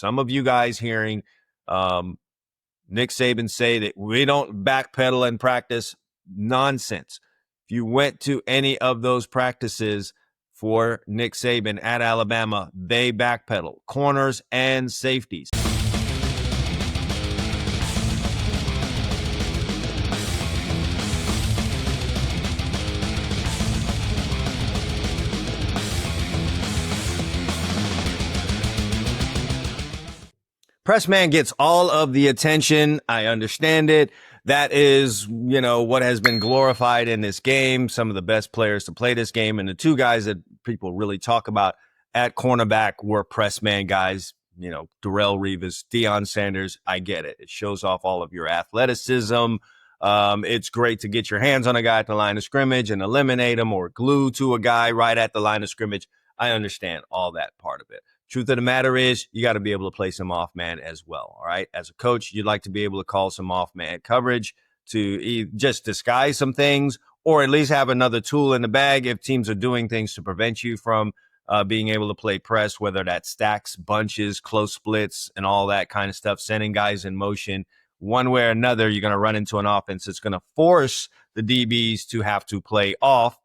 some of you guys hearing Nick Saban say that we don't backpedal in practice. Nonsense. If you went to any of those practices for Nick Saban at Alabama, they backpedal, corners and safeties. Press man gets all of the attention. I understand it. That is, what has been glorified in this game. Some of the best players to play this game. And the two guys that people really talk about at cornerback were press man guys, Darrelle Revis, Deion Sanders. I get it. It shows off all of your athleticism. It's great to get your hands on a guy at the line of scrimmage and eliminate him, or glue to a guy right at the line of scrimmage. I understand all that part of it. Truth of the matter is, you got to be able to play some off-man as well, all right? As a coach, you'd like to be able to call some off-man coverage to just disguise some things, or at least have another tool in the bag if teams are doing things to prevent you from being able to play press, whether that's stacks, bunches, close splits, and all that kind of stuff, sending guys in motion. One way or another, you're going to run into an offense that's going to force the DBs to have to play off,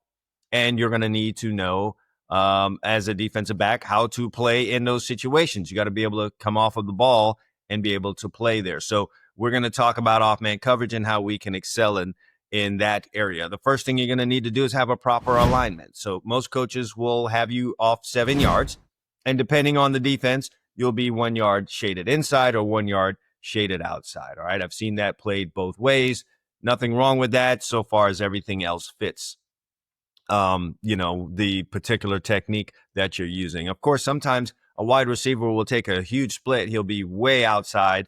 and you're going to need to know as a defensive back how to play in those situations. You got to be able to come off of the ball and be able to play there. So we're going to talk about off-man coverage and how we can excel in that area. The first thing you're going to need to do is have a proper alignment. So most coaches will have you off 7 yards, and depending on the defense, you'll be 1 yard shaded inside or 1 yard shaded outside. All right. I've seen that played both ways. Nothing wrong with that so far as everything else fits. The particular technique that you're using. Of course, sometimes a wide receiver will take a huge split. He'll be way outside,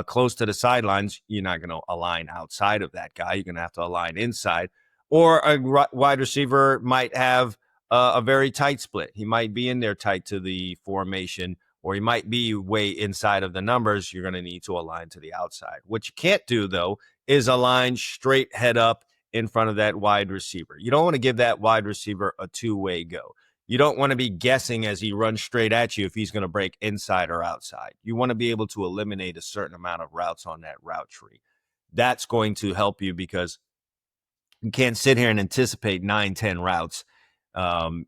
close to the sidelines. You're not going to align outside of that guy. You're going to have to align inside. Or a wide receiver might have a very tight split. He might be in there tight to the formation, or he might be way inside of the numbers. You're going to need to align to the outside. What you can't do, though, is align straight head up in front of that wide receiver. You don't want to give that wide receiver a two-way go. You don't want to be guessing as he runs straight at you if he's going to break inside or outside. You want to be able to eliminate a certain amount of routes on that route tree. That's going to help you, because you can't sit here and anticipate 9-10 routes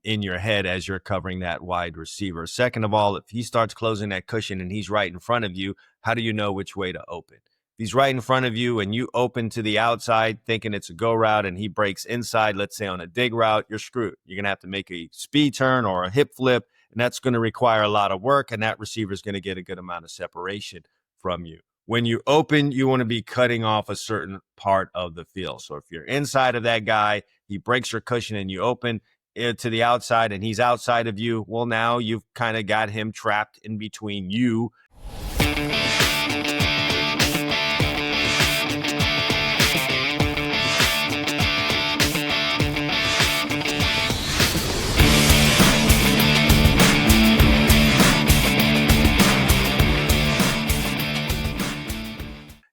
in your head as you're covering that wide receiver. Second of all, if he starts closing that cushion and he's right in front of you, how do you know which way to open? If he's right in front of you and you open to the outside thinking it's a go route and he breaks inside, let's say on a dig route, you're screwed. You're going to have to make a speed turn or a hip flip, and that's going to require a lot of work, and that receiver is going to get a good amount of separation from you. When you open, you want to be cutting off a certain part of the field. So if you're inside of that guy, he breaks your cushion and you open to the outside and he's outside of you, well, now you've kind of got him trapped in between you.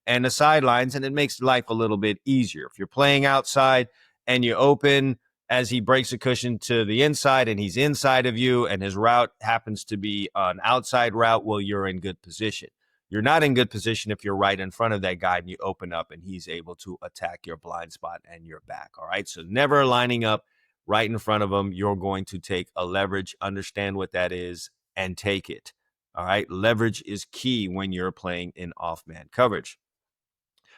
And the sidelines, and it makes life a little bit easier. If you're playing outside and you open as he breaks a cushion to the inside and he's inside of you and his route happens to be an outside route, well, you're in good position. You're not in good position if you're right in front of that guy and you open up and he's able to attack your blind spot and your back, all right? So never lining up right in front of him. You're going to take a leverage, understand what that is, and take it, all right? Leverage is key when you're playing in off-man coverage.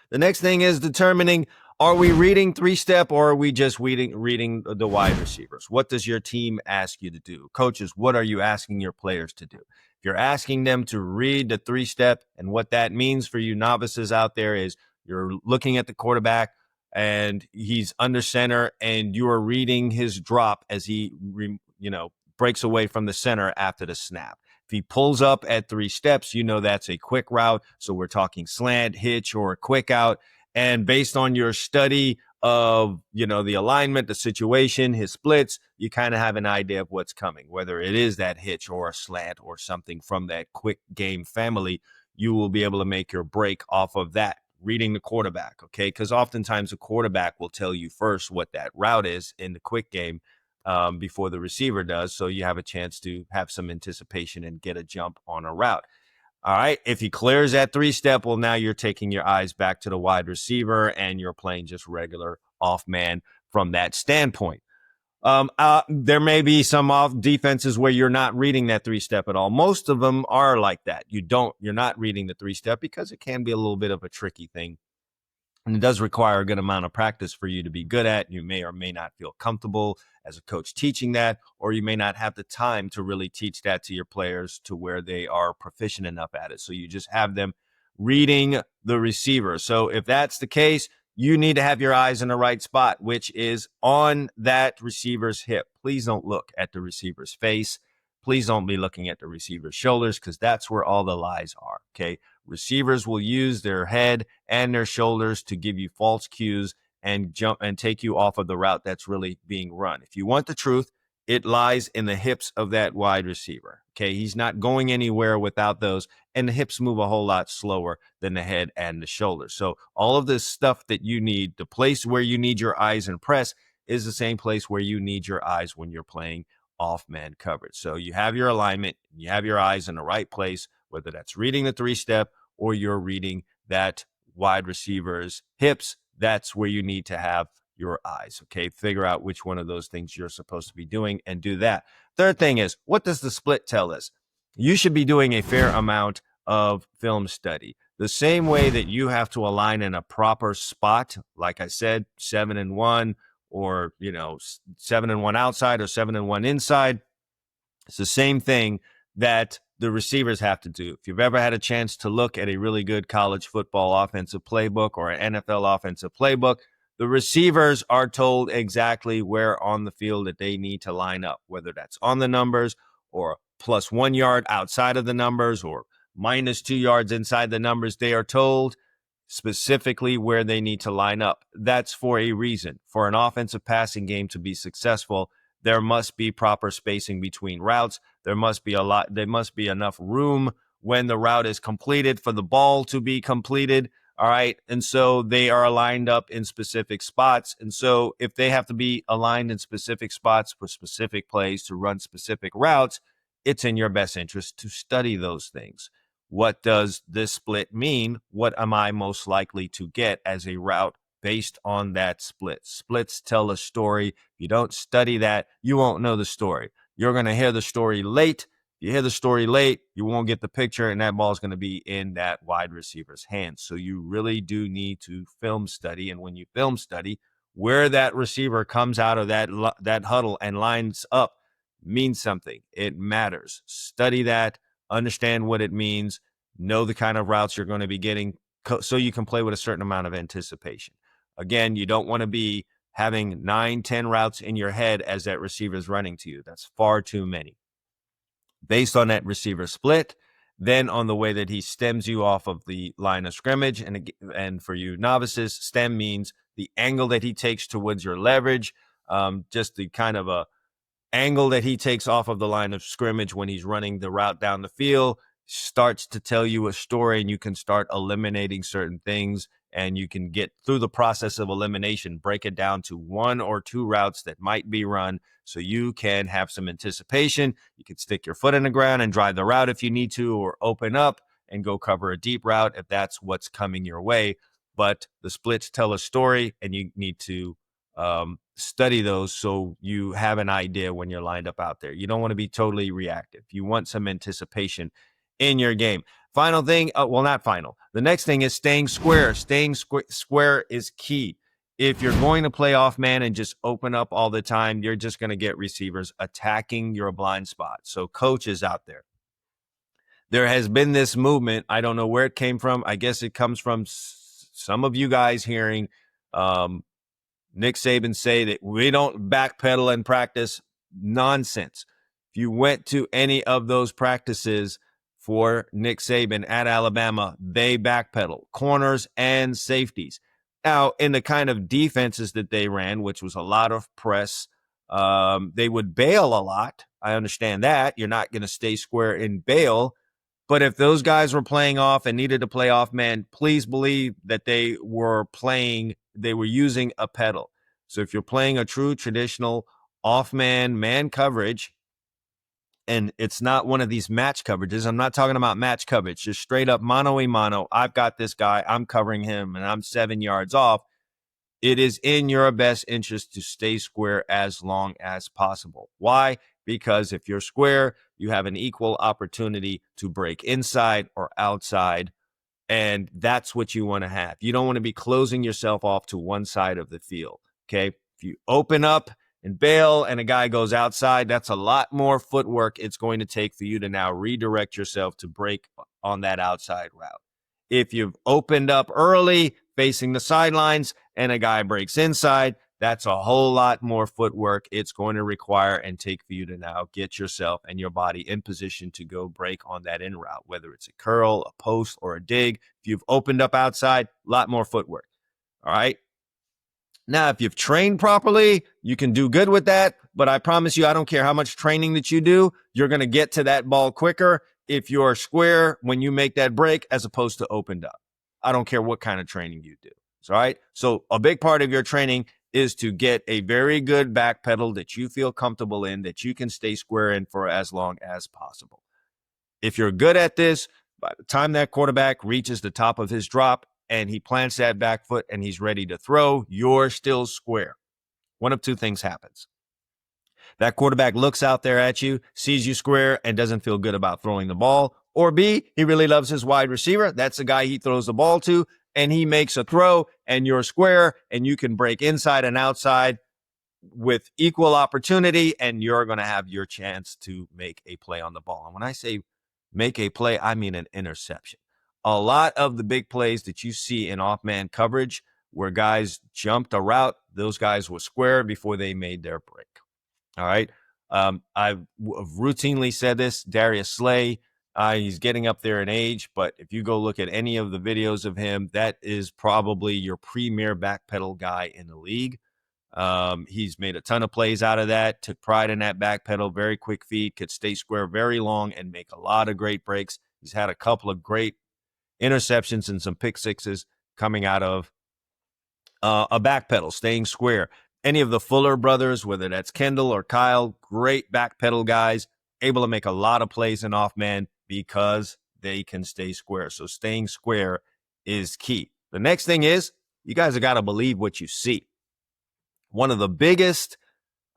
The next thing is determining, are we reading three-step or are we just reading the wide receivers? What does your team ask you to do? Coaches, what are you asking your players to do? If you're asking them to read the three-step, and what that means for you novices out there is you're looking at the quarterback and he's under center and you are reading his drop as he breaks away from the center after the snap. If he pulls up at 3 steps, you know that's a quick route. So we're talking slant, hitch, or a quick out. And based on your study of, the alignment, the situation, his splits, you kind of have an idea of what's coming. Whether it is that hitch or a slant or something from that quick game family, you will be able to make your break off of that, reading the quarterback, okay? Because oftentimes the quarterback will tell you first what that route is in the quick game, before the receiver does, so you have a chance to have some anticipation and get a jump on a route. All right. If he clears that 3-step, well, now you're taking your eyes back to the wide receiver and you're playing just regular off man from that standpoint. There may be some off defenses where you're not reading that 3-step at all. Most of them are like that. You're not reading the 3-step because it can be a little bit of a tricky thing. And it does require a good amount of practice for you to be good at. You may or may not feel comfortable as a coach teaching that, or you may not have the time to really teach that to your players to where they are proficient enough at it. So you just have them reading the receiver. So if that's the case, you need to have your eyes in the right spot, which is on that receiver's hip. Please don't look at the receiver's face. Please don't be looking at the receiver's shoulders because that's where all the lies are, okay? Receivers will use their head and their shoulders to give you false cues and jump and take you off of the route that's really being run. If you want the truth, it lies in the hips of that wide receiver. Okay, he's not going anywhere without those, and the hips move a whole lot slower than the head and the shoulders. So all of this stuff that you need, the place where you need your eyes and press is the same place where you need your eyes when you're playing off man coverage. So you have your alignment, you have your eyes in the right place, whether that's reading the 3-step or you're reading that wide receiver's hips. That's where you need to have your eyes. Okay. Figure out which one of those things you're supposed to be doing and do that. Third thing is, what does the split tell us? You should be doing a fair amount of film study. The same way that you have to align in a proper spot, like I said, 7-1, or 7-1 outside or 7-1 inside. It's the same thing that the receivers have to do. If you've ever had a chance to look at a really good college football offensive playbook or an NFL offensive playbook, the receivers are told exactly where on the field that they need to line up, whether that's on the numbers or plus 1 yard outside of the numbers or minus 2 yards inside the numbers. They are told specifically where they need to line up. That's for a reason. For an offensive passing game to be successful, there must be proper spacing between routes. There must be enough room when the route is completed for the ball to be completed. All right. And so they are aligned up in specific spots. And so if they have to be aligned in specific spots for specific plays to run specific routes, it's in your best interest to study those things. What does this split mean? What am I most likely to get as a route based on that split? Splits tell a story. If you don't study that, you won't know the story. You're going to hear the story late. If you hear the story late, you won't get the picture, and that ball is going to be in that wide receiver's hands. So you really do need to film study. And when you film study, where that receiver comes out of that huddle and lines up means something. It matters. Study that. Understand what it means, know the kind of routes you're going to be getting so you can play with a certain amount of anticipation. Again, you don't want to be having 9-10 routes in your head as that receiver is running to you. That's far too many. Based on that receiver split, then on the way that he stems you off of the line of scrimmage, and for you novices, stem means the angle that he takes towards your leverage, just the kind of a angle that he takes off of the line of scrimmage when he's running the route down the field starts to tell you a story, and you can start eliminating certain things, and you can get through the process of elimination, break it down to 1 or 2 routes that might be run so you can have some anticipation. You can stick your foot in the ground and drive the route if you need to, or open up and go cover a deep route if that's what's coming your way. But the splits tell a story, and you need to study those so you have an idea when you're lined up out there. You don't want to be totally reactive. You want some anticipation in your game. Final thing, not final. The next thing is staying square. Staying square is key. If you're going to play off man and just open up all the time, you're just going to get receivers attacking your blind spot. So coaches out there has been this movement. I don't know where it came from. I guess it comes from some of you guys hearing Nick Saban say that we don't backpedal and practice. Nonsense. If you went to any of those practices for Nick Saban at Alabama, they backpedal, corners and safeties. Now, in the kind of defenses that they ran, which was a lot of press, they would bail a lot. I understand that. You're not going to stay square and bail. But if those guys were playing off and needed to play off man, please believe that they were using a pedal. So if you're playing a true traditional off man coverage, And it's not one of these match coverages. I'm not talking about match coverage, just straight up mano-a-mano. I've got this guy, I'm covering him, and I'm 7 yards off. It is in your best interest to stay square as long as possible. Why? Because if you're square, you have an equal opportunity to break inside or outside, and that's what you want to have. You don't want to be closing yourself off to one side of the field, okay? If you open up and bail and a guy goes outside, that's a lot more footwork it's going to take for you to now redirect yourself to break on that outside route. If you've opened up early facing the sidelines and a guy breaks inside, that's a whole lot more footwork it's going to require and take for you to now get yourself and your body in position to go break on that in route, whether it's a curl, a post, or a dig. If you've opened up outside, a lot more footwork. All right. Now, if you've trained properly, you can do good with that. But I promise you, I don't care how much training that you do, you're going to get to that ball quicker if you're square when you make that break as opposed to opened up. I don't care what kind of training you do. All right. So a big part of your training is to get a very good back pedal that you feel comfortable in, that you can stay square in for as long as possible. If you're good at this, by the time that quarterback reaches the top of his drop and he plants that back foot and he's ready to throw, you're still square. One of two things happens. That quarterback looks out there at you, sees you square, and doesn't feel good about throwing the ball. Or B, he really loves his wide receiver. That's the guy he throws the ball to, and he makes a throw, and you're square, and you can break inside and outside with equal opportunity, and you're going to have your chance to make a play on the ball. And when I say make a play, I mean an interception. A lot of the big plays that you see in off-man coverage where guys jumped a route, those guys were square before they made their break. All right. I've routinely said this, Darius Slay, he's getting up there in age, but if you go look at any of the videos of him, that is probably your premier backpedal guy in the league. He's made a ton of plays out of that, took pride in that backpedal, very quick feet, could stay square very long and make a lot of great breaks. He's had a couple of great interceptions and some pick sixes coming out of a backpedal, staying square. Any of the Fuller brothers, whether that's Kendall or Kyle, great backpedal guys, able to make a lot of plays in off-man because they can stay square. So staying square is key. The next thing is you guys have got to believe what you see. One of the biggest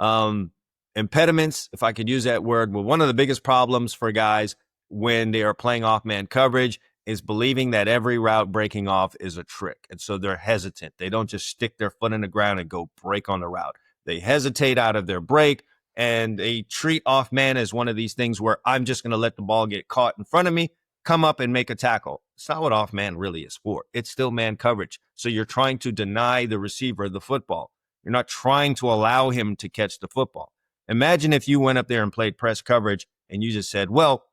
impediments, if I could use that word, well, one of the biggest problems for guys when they are playing off-man coverage is believing that every route breaking off is a trick. And so they're hesitant. They don't just stick their foot in the ground and go break on the route. They hesitate out of their break, and they treat off man as one of these things where I'm just going to let the ball get caught in front of me, come up and make a tackle. It's not what off man really is for. It's still man coverage. So you're trying to deny the receiver the football. You're not trying to allow him to catch the football. Imagine if you went up there and played press coverage and you just said, well,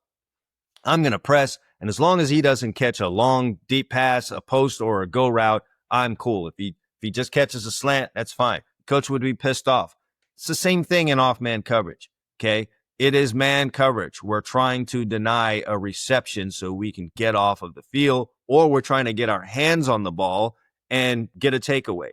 I'm going to press, and as long as he doesn't catch a long, deep pass, a post, or a go route, I'm cool. If he just catches a slant, that's fine. Coach would be pissed off. It's the same thing in off-man coverage, okay? It is man coverage. We're trying to deny a reception so we can get off of the field, or we're trying to get our hands on the ball and get a takeaway.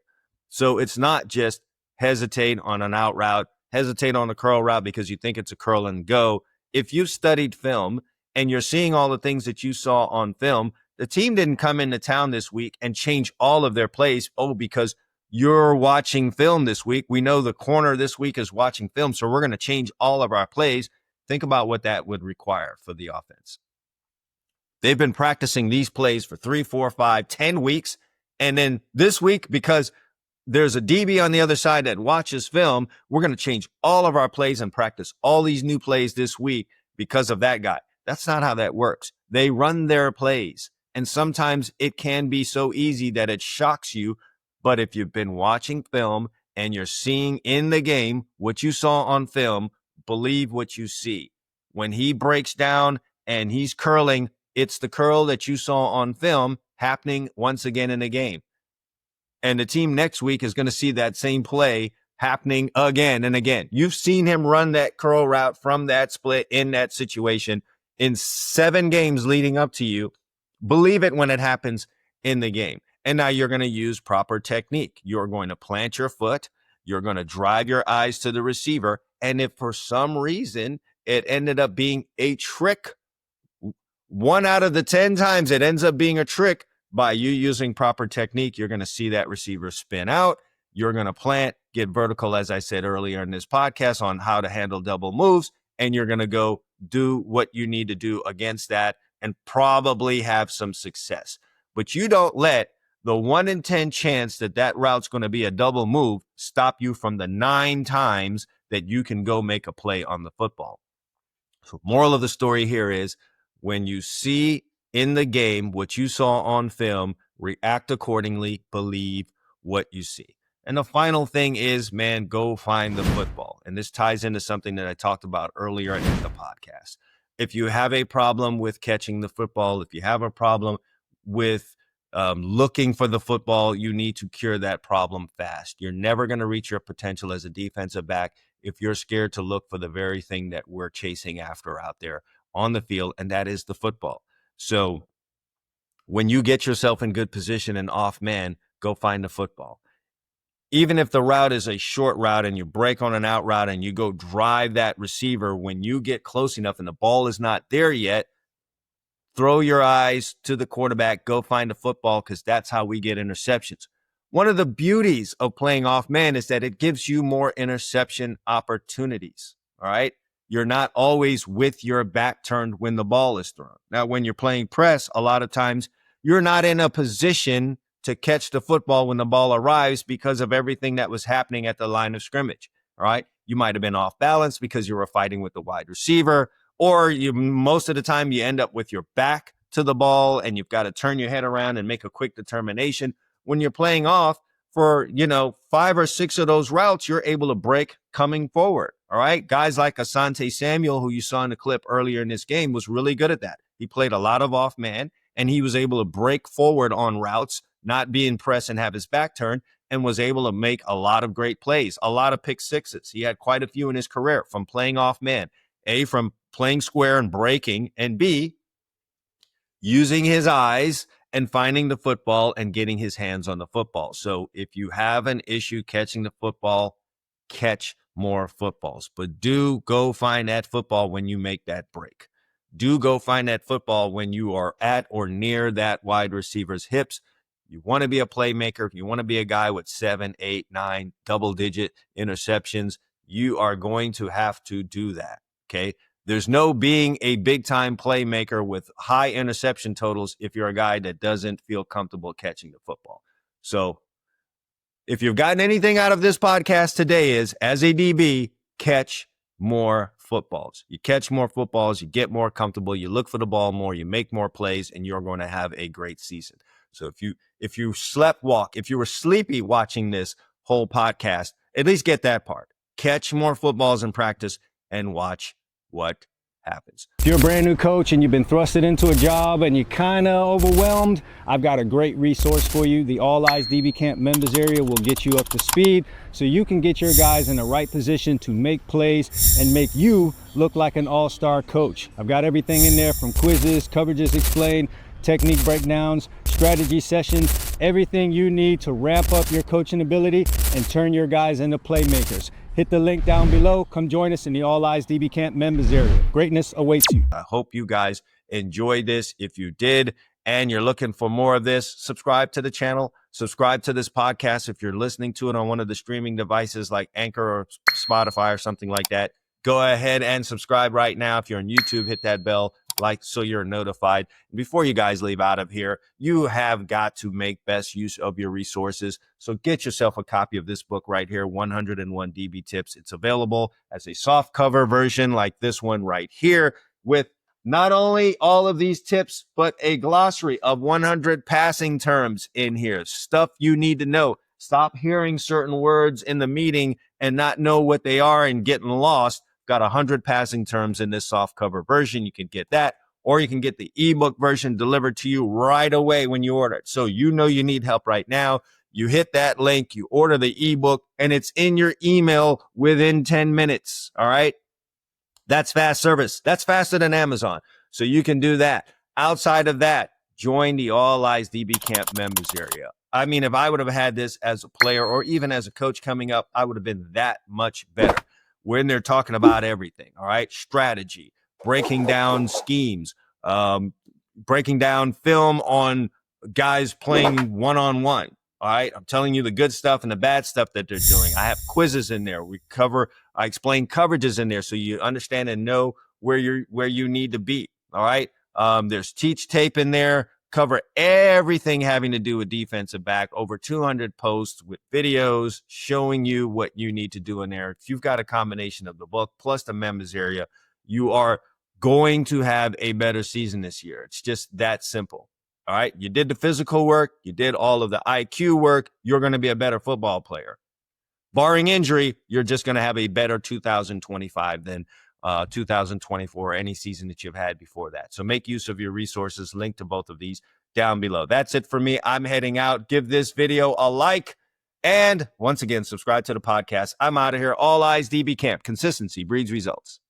So it's not just hesitate on an out route, hesitate on a curl route because you think it's a curl and go. If you've studied film and you're seeing all the things that you saw on film, the team didn't come into town this week and change all of their plays. Oh, because you're watching film this week. We know the corner this week is watching film, so we're going to change all of our plays. Think about what that would require for the offense. They've been practicing these plays for 3, 4, 5, 10 weeks. And then this week, because there's a DB on the other side that watches film, we're going to change all of our plays and practice all these new plays this week because of that guy. That's not how that works. They run their plays, and sometimes it can be so easy that it shocks you. But if you've been watching film and you're seeing in the game what you saw on film, believe what you see. When he breaks down and he's curling, it's the curl that you saw on film happening once again in the game. And the team next week is going to see that same play happening again and again. You've seen him run that curl route from that split in that situation in 7 games leading up to you. Believe it when it happens in the game. And now you're going to use proper technique. You're going to plant your foot. You're going to drive your eyes to the receiver. And if for some reason it ended up being a trick. 1 out of the 10 times it ends up being a trick. By you using proper technique, you're going to see that receiver spin out. You're going to plant, get vertical, as I said earlier in this podcast, on how to handle double moves. And you're going to go do what you need to do against that and probably have some success. But you don't let the 1 in 10 chance that that route's going to be a double move stop you from the 9 times that you can go make a play on the football. So moral of the story here is, when you see in the game what you saw on film, react accordingly, believe what you see. And the final thing is, man, go find the football. And this ties into something that I talked about earlier in the podcast. If you have a problem with catching the football, if you have a problem with looking for the football, you need to cure that problem fast. You're never going to reach your potential as a defensive back if you're scared to look for the very thing that we're chasing after out there on the field, and that is the football. So when you get yourself in good position and off man, go find the football. Even if the route is a short route and you break on an out route and you go drive that receiver, when you get close enough and the ball is not there yet, throw your eyes to the quarterback, go find the football, because that's how we get interceptions. One of the beauties of playing off man is that it gives you more interception opportunities. All right. You're not always with your back turned when the ball is thrown. Now, when you're playing press, a lot of times you're not in a position to catch the football when the ball arrives because of everything that was happening at the line of scrimmage. All right. You might have been off balance because you were fighting with the wide receiver, or most of the time you end up with your back to the ball and you've got to turn your head around and make a quick determination. When you're playing off, for 5 or 6 of those routes, you're able to break coming forward. All right. Guys like Asante Samuel, who you saw in the clip earlier in this game, was really good at that. He played a lot of off man and he was able to break forward on routes, not being pressed and have his back turned, and was able to make a lot of great plays, a lot of pick sixes. He had quite a few in his career from playing off man, A, from playing square and breaking, and B, using his eyes and finding the football and getting his hands on the football. So if you have an issue catching the football, catch more footballs. But do go find that football when you make that break. Do go find that football when you are at or near that wide receiver's hips. You want to be a playmaker. You want to be a guy with 7, 8, 9 double-digit interceptions. You are going to have to do that, okay? There's no being a big-time playmaker with high interception totals if you're a guy that doesn't feel comfortable catching the football. So if you've gotten anything out of this podcast today is, as a DB, catch more footballs. You catch more footballs, you get more comfortable, you look for the ball more, you make more plays, and you're going to have a great season. So if you sleptwalk, if you were sleepy watching this whole podcast, at least get that part. Catch more footballs in practice and watch what happens. If you're a brand new coach and you've been thrusted into a job and you're kind of overwhelmed, I've got a great resource for you. The All Eyes DB Camp members area will get you up to speed so you can get your guys in the right position to make plays and make you look like an all-star coach. I've got everything in there, from quizzes, coverages explained, technique breakdowns, strategy sessions, everything you need to ramp up your coaching ability and turn your guys into playmakers. Hit the link down below. Come join us in the All Eyes DB Camp members area. Greatness awaits you. I hope you guys enjoyed this. If you did and you're looking for more of this, subscribe to the channel, subscribe to this podcast. If you're listening to it on one of the streaming devices like Anchor or Spotify or something like that, go ahead and subscribe right now. If you're on YouTube, hit that bell, so you're notified. Before you guys leave out of here, you have got to make best use of your resources. So get yourself a copy of this book right here, 101 DB Tips. It's available as a soft cover version like this one right here, with not only all of these tips, but a glossary of 100 passing terms in here. Stuff you need to know. Stop hearing certain words in the meeting and not know what they are and getting lost. Got 100 passing terms in this soft cover version. You can get that, or you can get the ebook version delivered to you right away when you order it. So you know you need help right now. You hit that link, you order the ebook, and it's in your email within 10 minutes. All right. That's fast service. That's faster than Amazon. So you can do that. Outside of that, join the All Eyes DB Camp members area. I mean, if I would have had this as a player or even as a coach coming up, I would have been that much better. We're in there talking about everything. All right. Strategy, breaking down schemes, breaking down film on guys playing one-on-one. All right. I'm telling you the good stuff and the bad stuff that they're doing. I have quizzes in there. I explain coverages in there so you understand and know where you need to be. All right. There's teach tape in there, cover everything having to do with defensive back, over 200 posts with videos showing you what you need to do in there. If you've got a combination of the book plus the members area, you are going to have a better season this year. It's just that simple. All right. You did the physical work. You did all of the IQ work. You're going to be a better football player. Barring injury, you're just going to have a better 2025 than 2024 or any season that you've had before that. So make use of your resources. Link to both of these down below. That's it for me. I'm heading out. Give this video a like. And once again, subscribe to the podcast. I'm out of here. All Eyes DB Camp. Consistency breeds results.